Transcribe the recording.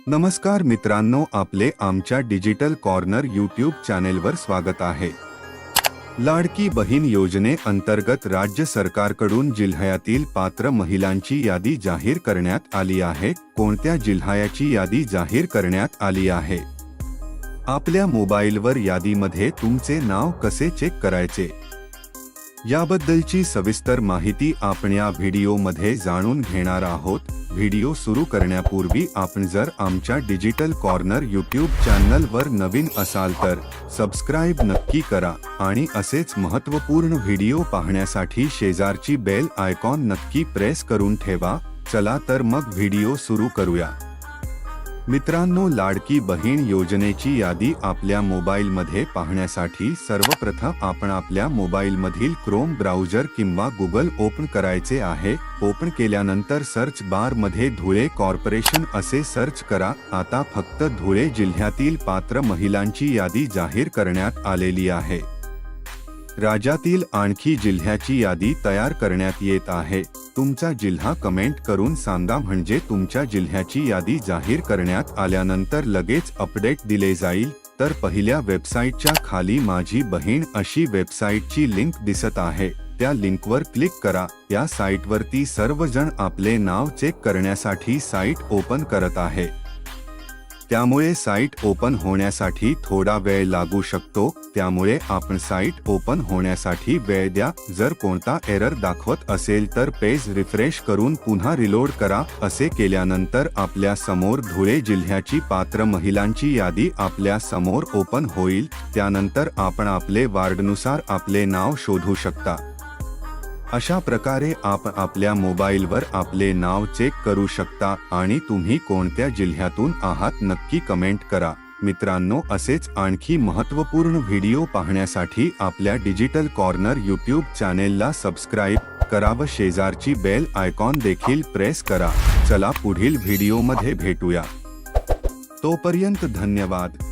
नमस्कार मित्रांनो, आपले आमच्या डिजिटल कॉर्नर यूट्यूब चॅनेलवर स्वागत आहे। लाडकी बहीण योजने अंतर्गत राज्य सरकारकडून जिल्ह्यातील पात्र महिलांची यादी जाहीर करण्यात आली आहे। कोणत्या जिल्ह्याची यादी जाहीर करण्यात आली आहे? आपल्या मोबाईलवर यादीमध्ये तुमचे नाव कसे चेक करायचे याबद्दलची सविस्तर माहिती आपण या व्हिडिओमध्ये जाणून घेणार आहोत। व्हिडिओ सुरू करण्यापूर्वी आपण जर आमच्या डिजिटल कॉर्नर यूट्यूब चॅनलवर नवीन असाल तर सबस्क्राइब नक्की करा आणि असेच महत्त्वपूर्ण व्हिडिओ पाहण्यासाठी शेजारची बेल आयकॉन नक्की प्रेस करून ठेवा। चला तर मग व्हिडिओ सुरू करूया। मित्रांनो, लाडकी बहीण योजनेची यादी आपल्या मोबाईलमध्ये पाहण्यासाठी सर्वप्रथम आपण आपल्या मोबाईलमधील क्रोम ब्राउझर किंवा गुगल ओपन करायचे आहे। ओपन केल्यानंतर सर्च बार मध्ये धुळे कॉर्पोरेशन असे सर्च करा। आता फक्त धुळे जिल्ह्यातील पात्र महिलांची यादी जाहीर करण्यात आलेली आहे। राज्यातील आणखी जिल्ह्याची यादी तयार करण्यात येत आहे। तुमचा जिल्हा कमेंट करून सांगा, म्हणजे तुमच्या जिल्ह्याची यादी जाहीर करण्यात आल्यानंतर लगेच अपडेट दिले जाईल। तर पहिल्या वेबसाईटच्या खाली माझी बहीण अशी वेबसाईटची लिंक दिसत आहे, त्या लिंकवर क्लिक करा। या साईटवरती सर्वजण आपले नाव चेक करण्यासाठी साईट ओपन करत आहे, त्यामुळे साईट ओपन होण्यासाठी थोडा वेळ लागू शकतो। त्यामुळे आपण साईट ओपन होण्यासाठी वेळ द्या। जर कोणता एरर दाखवत असेल तर पेज रिफ्रेश करून पुन्हा रिलोड करा। असे केल्यानंतर आपल्या समोर धुळे जिल्ह्याची पात्र महिलांची यादी आपल्या समोर ओपन होईल। त्यानंतर आपण आपले वार्डनुसार आपले नाव शोधू शकता। अशा प्रकारे आपण आपल्या मोबाईलवर आपले नाव चेक करू शकता आणि तुम्ही कोणत्या जिल्ह्यातून आहात नक्की कमेंट करा। मित्रांनो, असेच आणखी महत्त्वपूर्ण व्हिडिओ पाहण्यासाठी आपल्या डिजिटल कॉर्नर यूट्यूब चॅनेलला सबस्क्राइब करा व शेजारची बेल आयकॉन देखील प्रेस करा। चला पुढील व्हिडिओमध्ये भेटूया, तोपर्यंत धन्यवाद।